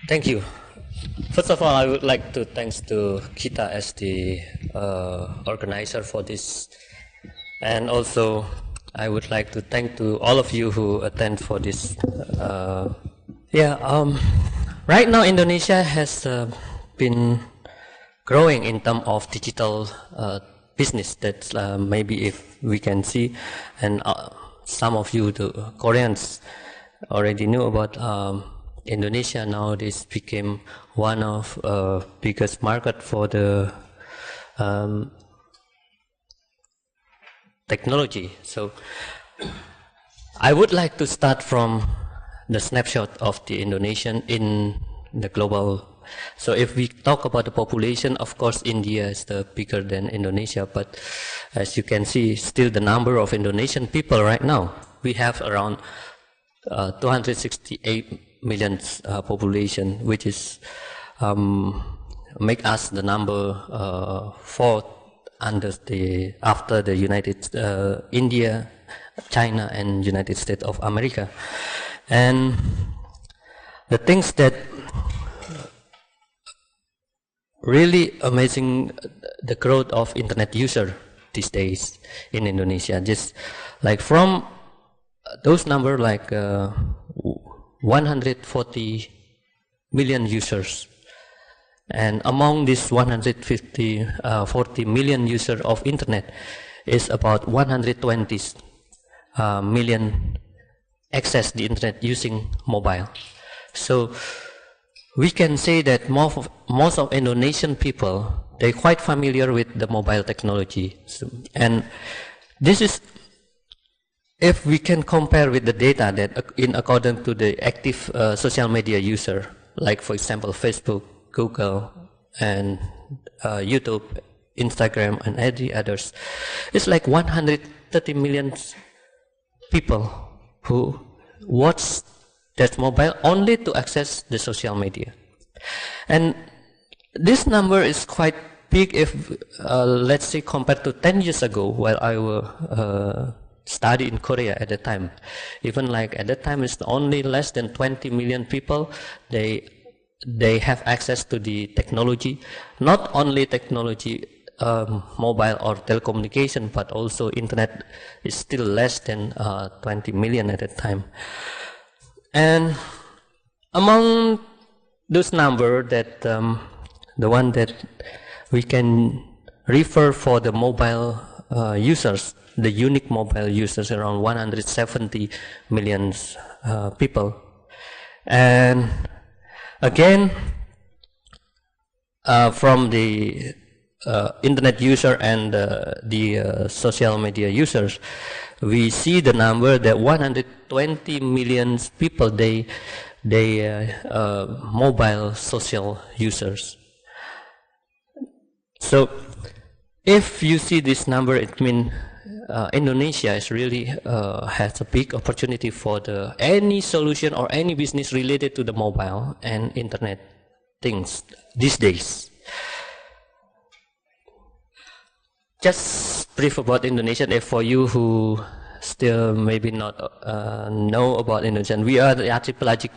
Thank you. First of all, I would like to thanks to Kita as the organizer for this, and also I would like to thank to all of you who attend for this. Right now Indonesia has been growing in terms of digital business. That maybe if we can see, and some of you, the Koreans, already knew about. Indonesia nowadays became one of biggest market for the technology. So I would like to start from the snapshot of the Indonesian in the global. So if we talk about the population, of course India is bigger than Indonesia, but as you can see, still the number of Indonesian people right now, we have around 268 million population, which is make us the number fourth after the India, China, and United States of America. And the things that really amazing, the growth of internet user these days in Indonesia, just like from those number like 140 million users, and among this 40 million users of internet is about 120 million access the internet using mobile. So we can say that most of Indonesian people, they're quite familiar with the mobile technology. So, and this is, if we can compare with the data that in according to the active social media user, like for example Facebook, Google, and YouTube, Instagram, and any others, it's like 130 million people who watch that mobile only to access the social media. And this number is quite big if let's say compared to 10 years ago, while I was study in Korea at the time. Even like at that time, it's only less than 20 million people. They have access to the technology, not only technology, mobile or telecommunication, but also internet is still less than 20 million at that time. And among those number that the one that we can refer for the mobile users, the unique mobile users, around 170 million people. And again, from the internet user and the social media users, we see the number that 120 million people, they mobile social users. So if you see this number, it means Indonesia is really has a big opportunity for any solution or any business related to the mobile and internet things these days. Just brief about Indonesia, if for you who still maybe not know about Indonesia, we are the archipelago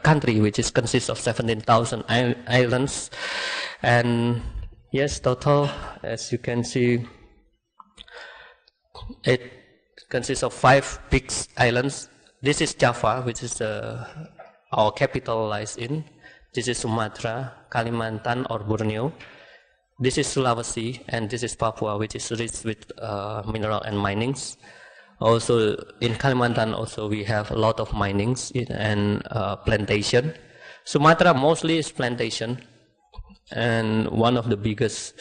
country, which is consists of 17,000 islands, and yes, total, as you can see, it consists of 5 big islands. This is Java, which is our capital lies in. This is Sumatra, Kalimantan or Borneo. This is Sulawesi, and this is Papua, which is rich with mineral and minings. Also in Kalimantan, also we have a lot of minings and plantation. Sumatra mostly is plantation, and one of the biggest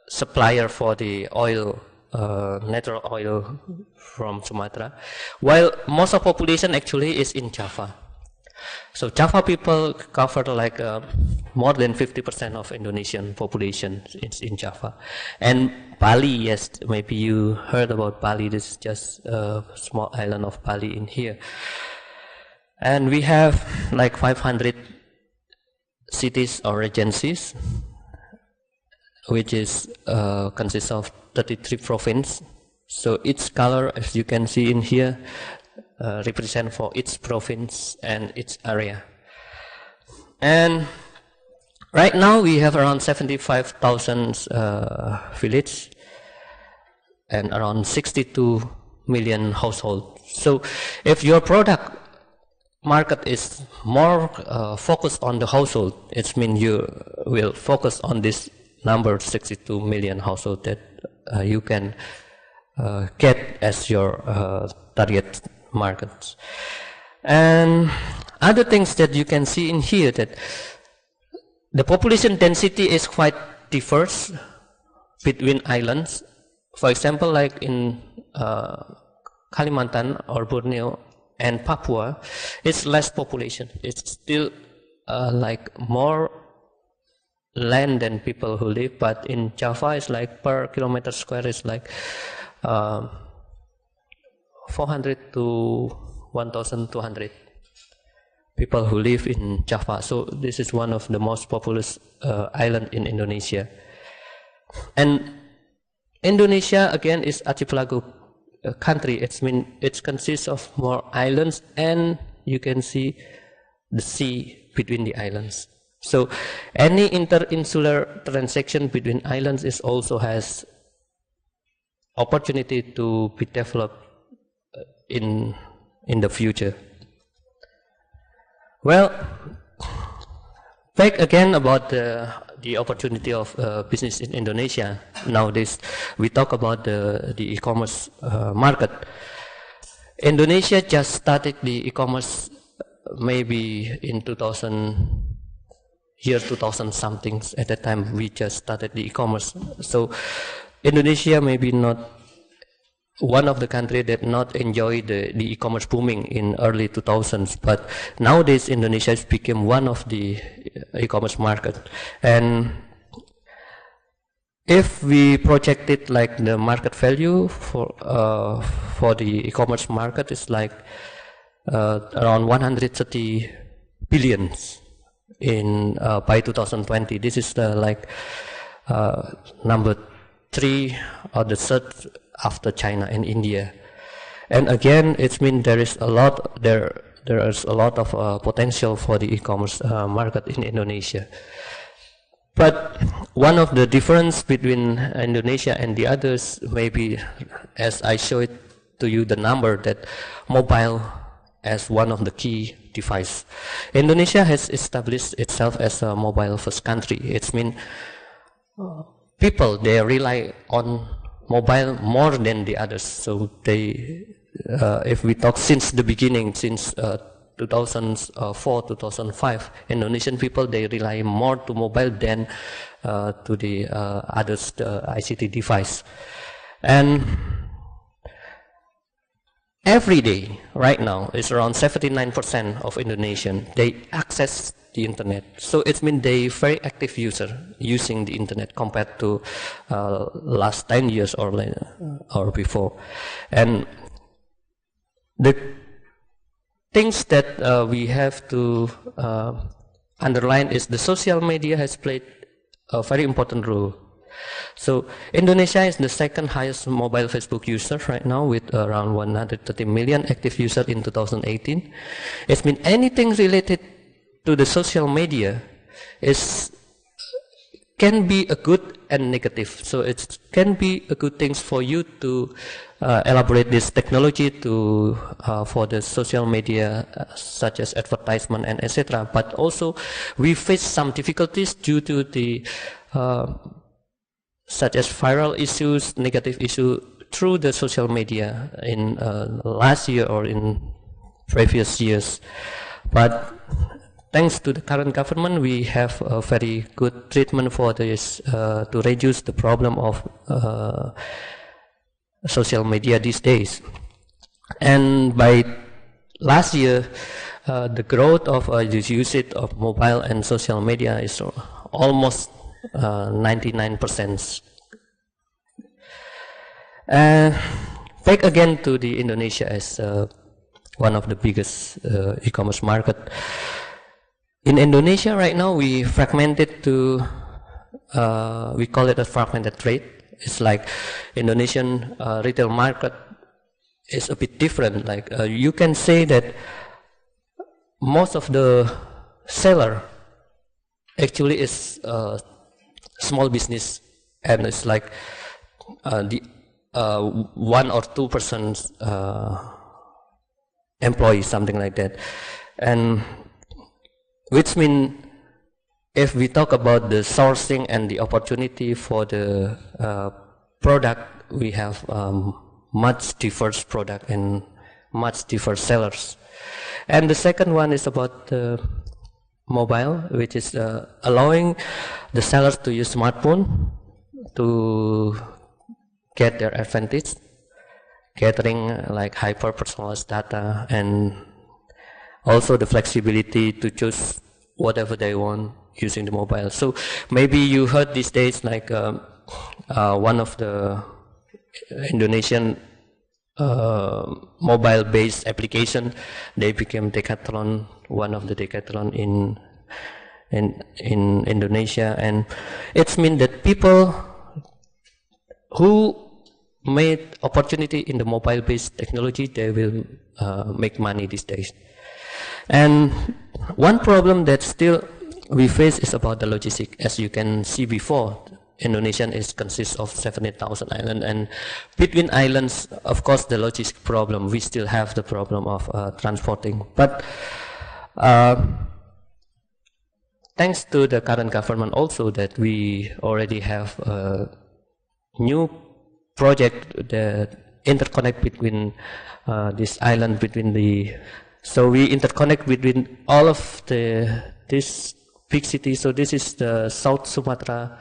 supplier for the oil, natural oil from Sumatra, while most of population actually is in Java. So Java people cover like more than 50% of Indonesian population is in Java. And Bali, yes, maybe you heard about Bali. This is just a small island of Bali in here. And we have like 500 cities or regencies, which is consists of 33 provinces So each color, as you can see in here, represent for each province and each area. And right now we have around 75,000 villages and around 62 million households. So if your product market is more focused on the household, it means you will focus on this number 62 million household that you can get as your target markets. And other things that you can see in here, that the population density is quite diverse between islands. For example, like in Kalimantan or Borneo and Papua, it's less population. It's still like more land than people who live, but in Java it's like per kilometer square is like 400 to 1,200 people who live in Java. So this is one of the most populous island in Indonesia. And Indonesia again is archipelago country. It consists of more islands, and you can see the sea between the islands. So any interinsular transaction between islands is also has opportunity to be developed in the future. Well, back again about the opportunity of business in Indonesia. Nowadays, we talk about the e-commerce market. Indonesia just started the e-commerce maybe in 2000 something. At that time, we just started the e-commerce. So Indonesia maybe not one of the countries that not enjoy the e-commerce booming in early 2000s, but nowadays Indonesia has become one of the e-commerce market. And if we project it like the market value for the e-commerce market is like around 130 billions in by 2020. This is the like number 3 or the third after China and India. And again, it means there is a lot of potential for the e-commerce market in Indonesia. But one of the difference between Indonesia and the others maybe, as I showed to you the number, that mobile as one of the key device. Indonesia has established itself as a mobile first country. It means people, they rely on mobile more than the others. So they, if we talk since the beginning, since 2004, 2005, Indonesian people, they rely more to mobile than to the others, the ICT device. And every day, right now, it's around 79% of Indonesian, they access the internet. So it means they very active user using the internet compared to last 10 years or later, or before. And the things that we have to underline is the social media has played a very important role. So Indonesia is the second highest mobile Facebook user right now, with around 130 million active users in 2018. It means anything related to the social media can be a good and negative. So it can be a good thing for you to elaborate this technology to for the social media, such as advertisement and etc. But also we face some difficulties due to the such as viral issues, negative issue through the social media in last year or in previous years. But thanks to the current government, we have a very good treatment for this to reduce the problem of social media these days. And by last year, the growth of the usage of mobile and social media is almost 99%. Back again to the Indonesia as one of the biggest e-commerce market. In Indonesia right now, we fragmented to we call it a fragmented trade. It's like Indonesian retail market is a bit different. Like you can say that most of the seller actually is small business, and it's like the 1 or 2% employees, something like that. And which means if we talk about the sourcing and the opportunity for the product, we have much diverse product and much diverse sellers. And the second one is about the mobile, which is allowing the sellers to use smartphone to get their advantage, gathering like hyper personalized data, and also the flexibility to choose whatever they want using the mobile. So maybe you heard these days like one of the Indonesian mobile-based application, they became Decathlon, one of the Decathlon in Indonesia, and it's mean that people who made opportunity in the mobile-based technology, they will make money these days. And one problem that still we face is about the logistics. As you can see before, Indonesia consists of 70,000 islands, and between islands, of course, the logistic problem, we still have the problem of transporting. But thanks to the current government also, that we already have a new project that interconnect between this island, so we interconnect between all of this big cities. So this is the South Sumatra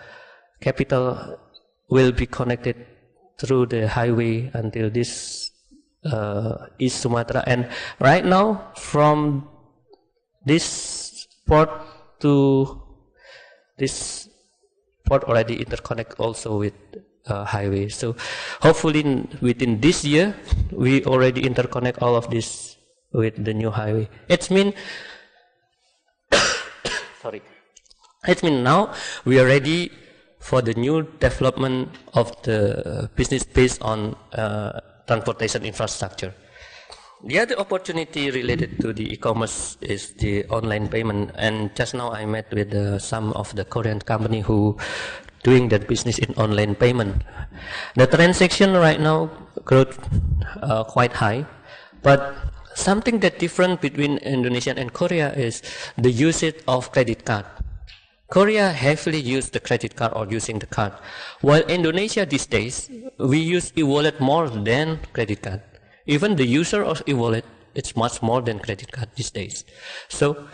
capital will be connected through the highway until this East Sumatra. And right now, from this port to this port already interconnect also with highway. So hopefully within this year, we already interconnect all of this with the new highway. It's mean, sorry. It means now we are ready for the new development of the business based on transportation infrastructure. The other opportunity related to the e-commerce is the online payment. And just now I met with some of the Korean company who doing that business in online payment. The transaction right now growth quite high, but something that different between Indonesia and Korea is the usage of credit card. Korea heavily use the credit card or using the card, while Indonesia these days, we use e-wallet more than credit card. Even the user of e-wallet, it's much more than credit card these days. So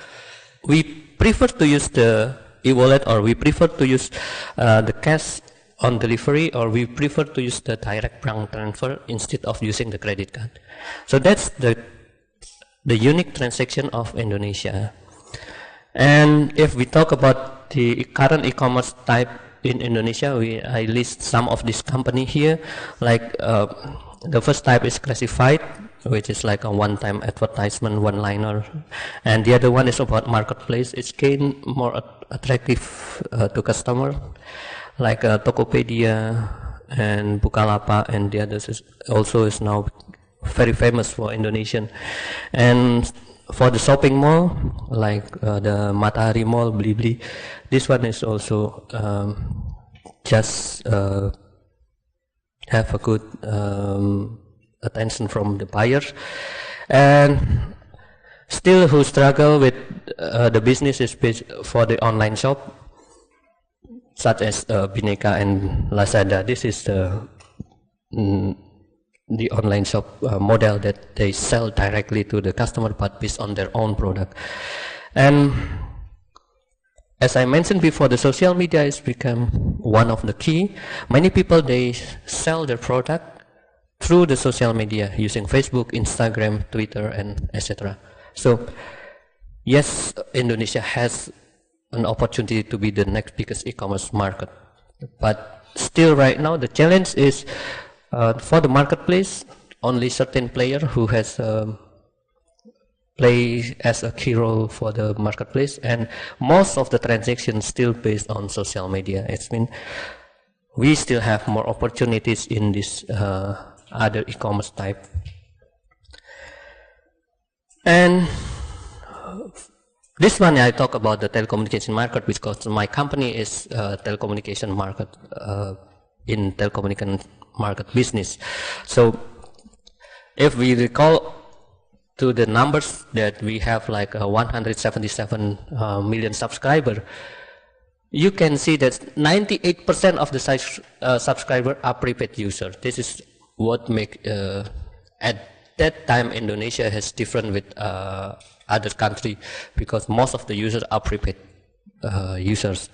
we prefer to use the e-wallet, or we prefer to use the cash on delivery, or we prefer to use the direct bank transfer instead of using the credit card. So that's the unique transaction of Indonesia. And if we talk about the current e-commerce type in Indonesia, I list some of this company here. Like the first type is classified, which is like a one-time advertisement, one-liner, and the other one is about marketplace. It's gained more attractive to customer, like Tokopedia and Bukalapak, and the others is now very famous for Indonesian. And for the shopping mall, like the Matahari Mall, Blibli, this one is also just have a good attention from the buyers. And still who struggle with the business is for the online shop, such as Bineka and Lazada. This is the online shop model that they sell directly to the customer, but based on their own product. And as I mentioned before, the social media has become one of the key. Many people, they sell their product through the social media using Facebook, Instagram, Twitter, and etc. So yes, Indonesia has an opportunity to be the next biggest e-commerce market, but still right now the challenge is for the marketplace, only certain player who has play as a key role for the marketplace, and most of the transactions still based on social media. It's mean we still have more opportunities in this other e-commerce type. And this one I talk about the telecommunication market because my company is telecommunication market in telecommunication market business. So if we recall to the numbers that we have like 177 million subscribers, you can see that 98% of the subscribers are prepaid users. This is what make at that time Indonesia has different with other country because most of the users are prepaid users,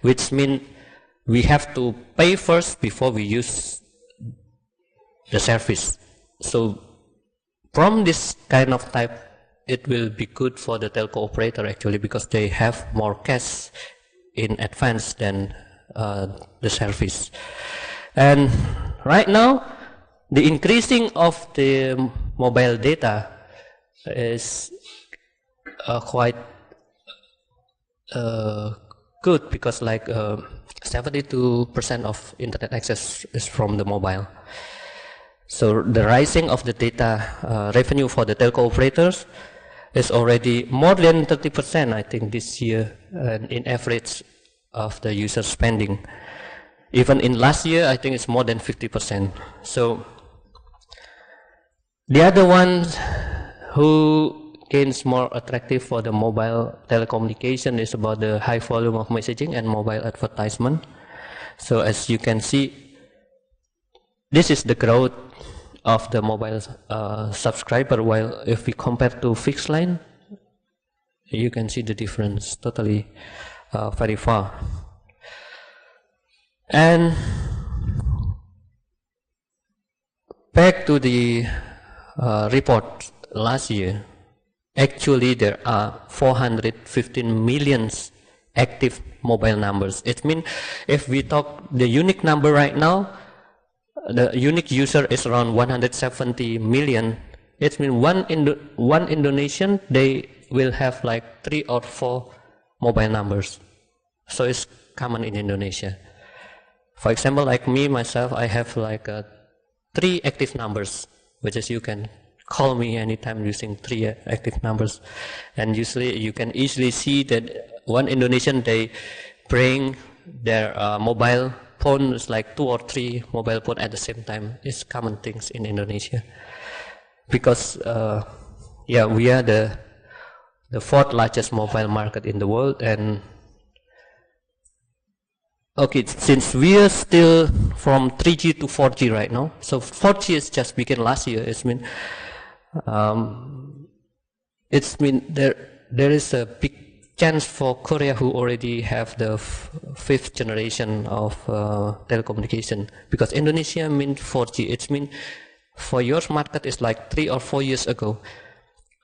which means we have to pay first before we use the service. So from this kind of type, it will be good for the telco operator actually because they have more cash in advance than the service. And right now, the increasing of the mobile data is quite good because like 72% of internet access is from the mobile. So the rising of the data revenue for the telco operators is already more than 30%, I think, this year, and in average of the user spending. Even in last year, I think it's more than 50%. So the other ones who gains more attractive for the mobile telecommunication is about the high volume of messaging and mobile advertisement. So as you can see, this is the growth of the mobile subscriber, while if we compare to fixed line, you can see the difference totally very far. And back to the report last year, actually there are 415 million active mobile numbers. It means if we talk the unique number right now, the unique user is around 170 million. It means one Indonesian, they will have like 3 or 4 mobile numbers. So it's common in Indonesia. For example, like me, myself, I have like 3 active numbers, which is you can call me anytime using 3 active numbers. And usually you can easily see that one Indonesian, they bring their mobile phone is like 2 or 3 mobile phone at the same time. It's common things in Indonesia. Because yeah, we are the 4th largest mobile market in the world. And okay, since we are still from 3G to 4G right now, so 4G is just began last year. It's mean there is a big chance for Korea who already have the 5th generation of telecommunication, because Indonesia means 4G. It means for your market is like 3 or 4 years ago.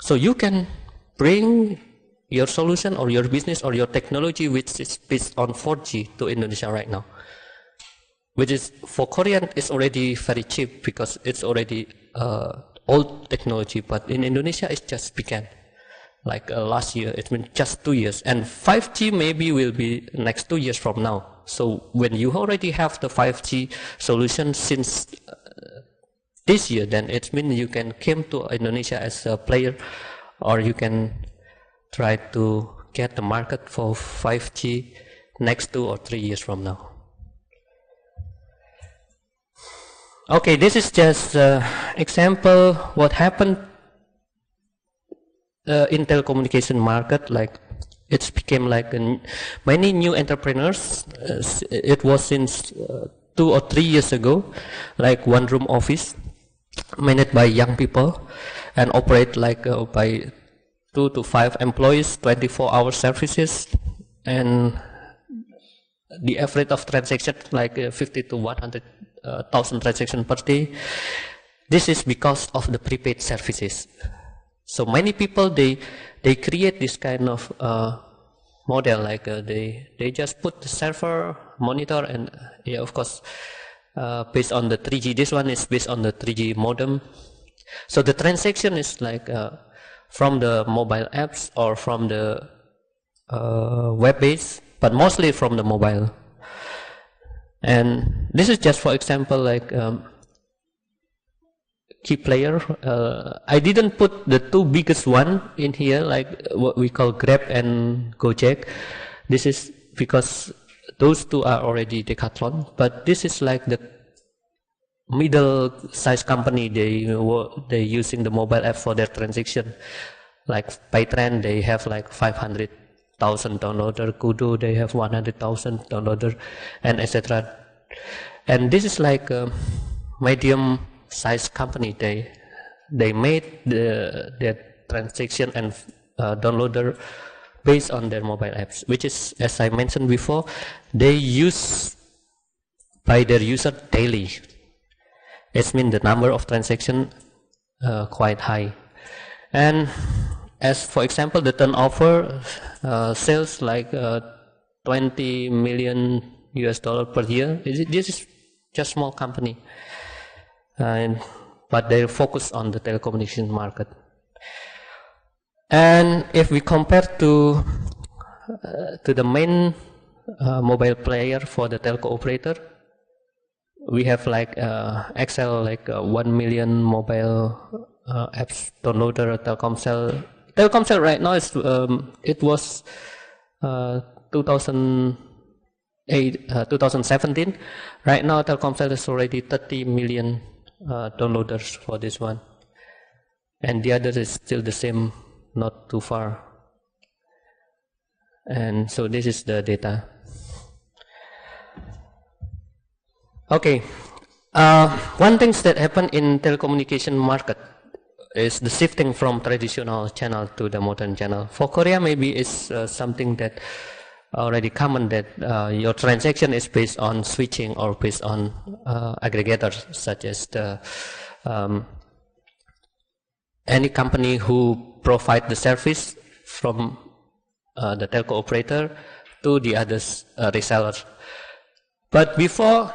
So you can bring your solution or your business or your technology which is based on 4G to Indonesia right now, which is for Korean is already very cheap because it's already old technology, but in Indonesia it's just began like last year. It's been just 2 years, and 5G maybe will be next 2 years from now. So when you already have the 5G solution since this year, then it means you can come to Indonesia as a player, or you can try to get the market for 5G next 2 or 3 years from now. Okay, this is just example what happened in telecommunication market. Like it became like many new entrepreneurs. It was since 2 or 3 years ago, like one room office managed by young people and operate like by 2 to 5 employees, 24-hour services, and the average of transaction like 50 to 100,000 transactions per day. This is because of the prepaid services. So many people they create this kind of model, like they just put the server, monitor, and yeah, of course based on the 3G. This one is based on the 3G modem. So the transaction is like from the mobile apps or from the web base, but mostly from the mobile. And this is just for example like key player. I didn't put the two biggest one in here, like what we call Grab and Gojek. This is because those two are already Decathlon, but this is like the middle-sized company. They using the mobile app for their transaction. Like Paytrend, they have like 500,000 downloader. Kudo, they have 100,000 downloader, and etc. And this is like a medium-sized company. They made their transaction and downloader based on their mobile apps, which is, as I mentioned before, they use by their user daily. It means the number of transactions quite high. And as for example, the turnover sales like 20 million US dollar per year. This is just small company, but they focus on the telecommunication market. And if we compare to the main mobile player for the telco operator, we have like Excel, like 1 million mobile apps downloader. Telkomsel right now is it was 2017. Right now Telkomsel is already 30 million downloaders for this one, and the other is still the same, not too far. And so this is the data. Okay, one thing that happened in telecommunication market is the shifting from traditional channel to the modern channel. For Korea, maybe it's something that already common, that your transaction is based on switching or based on aggregators, such as the any company who provide the service from the telco operator to the others resellers. But before,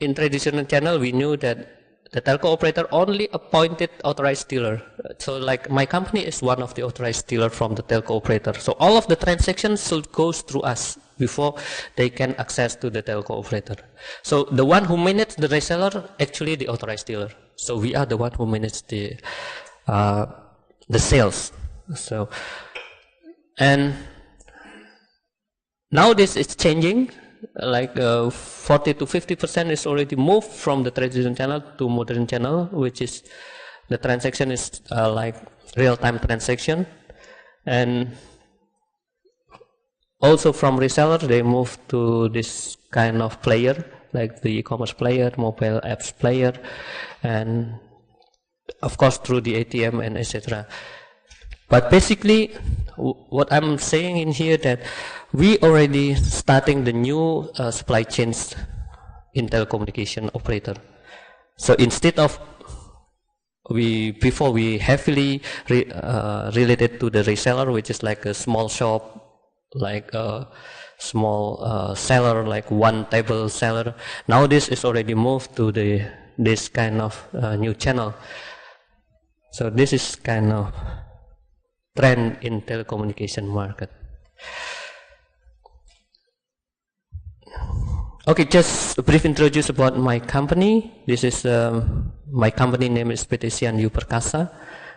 in traditional channel, we knew that the telco operator only appointed authorized dealer. So like my company is one of the authorized dealer from the telco operator. So all of the transactions should go through us before they can access to the telco operator. So the one who manage the reseller, actually the authorized dealer. So we are the one who manage the sales. So, and now this is changing. Like 40 to 50% is already moved from the traditional channel to modern channel, which is the transaction is like real-time transaction. And also from reseller, they move to this kind of player, like the e-commerce player, mobile apps player, and of course through the ATM and etc. But basically, what I'm saying in here, that we already starting the new supply chains in telecommunication operator. So instead of before we heavily related to the reseller, which is like a small shop, like a small seller, like one table seller. Now this is already moved to this kind of new channel. So this is kind of trend in telecommunication market. Okay, just a brief introduction about my company. This is my company name is PT Sianyu Perkasa.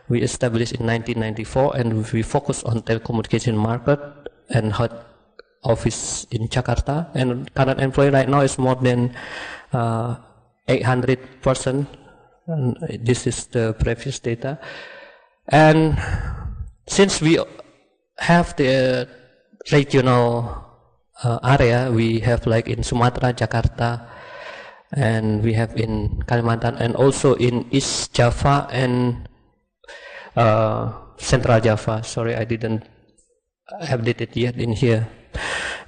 We established in 1994, and we focus on telecommunication market and head office in Jakarta. And current employee right now is more than 800 person. And this is the previous data. And since we have the regional area, we have like in Sumatra, Jakarta, and we have in Kalimantan, and also in East Java and Central Java. Sorry, I didn't update it yet in here.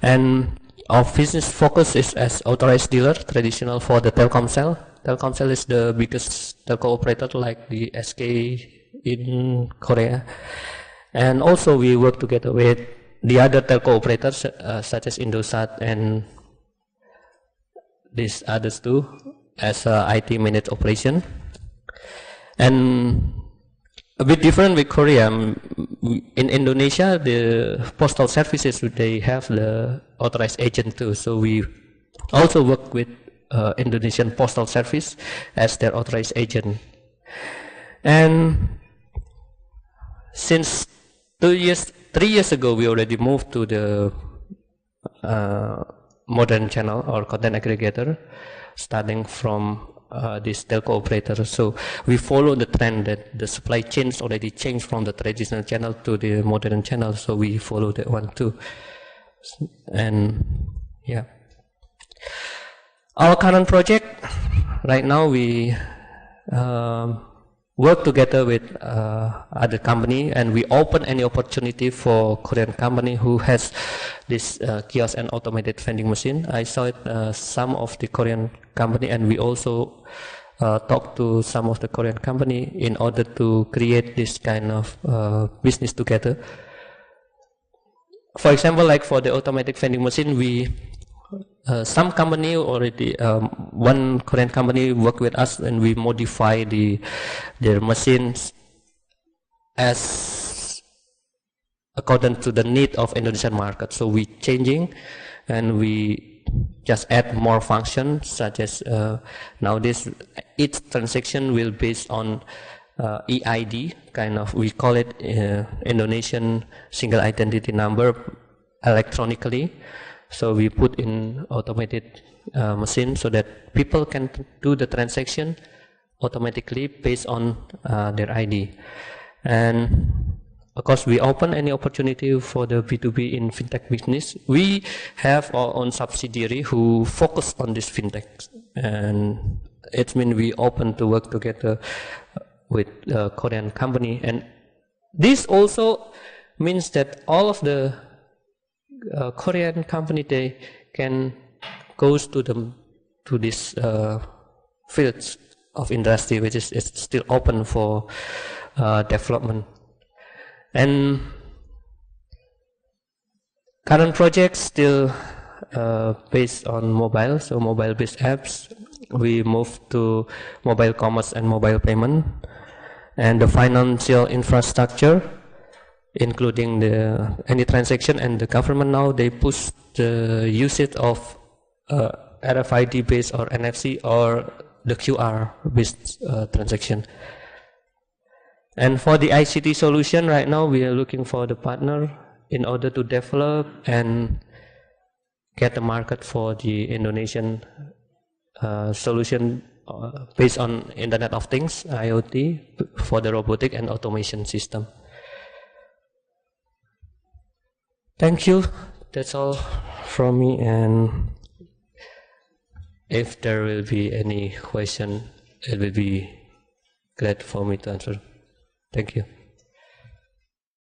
And our business focus is as authorized dealer, traditional for the Telkomsel. Telkomsel is the biggest telco operator, like the SK in Korea. And also we work together with the other telco operators such as Indosat and these others too, as IT managed operation. And a bit different with Korea. In Indonesia, the postal services, they have the authorized agent too. So we also work with Indonesian Postal Service as their authorized agent. And since 3 years ago, we already moved to the modern channel or content aggregator, starting from this telco operator. So we follow the trend that the supply chains already changed from the traditional channel to the modern channel. So we follow that one too. And yeah, our current project right now, we work together with other company, and we open any opportunity for Korean company who has this kiosk and automated vending machine. I saw it some of the Korean company, and we also talk to some of the Korean company in order to create this kind of business together. For example, like for the automatic vending machine, we some company already, one Korean company work with us, and we modify their machines as according to the need of Indonesian market. So we changing, and we just add more functions, such as nowadays each transaction will based on EID, kind of, we call it Indonesian single identity number electronically. So we put in automated machine so that people can do the transaction automatically based on their ID. And of course, we open any opportunity for the B2B in fintech business. We have our own subsidiary who focus on this fintech, and it means we open to work together with a Korean company. And this also means that all of the Korean company, they can go to this fields of industry, which is still open for development. And current projects still based on mobile, so mobile-based apps. We move to mobile commerce and mobile payment, and the financial infrastructure, including any transaction, and the government now they push the usage of RFID based or NFC or the QR based transaction. And for the ICT solution, right now we are looking for the partner in order to develop and get the market for the Indonesian solution based on Internet of Things, IoT, for the robotic and automation system. Thank you. That's all from me, and if there will be any question, it will be glad for me to answer. Thank you.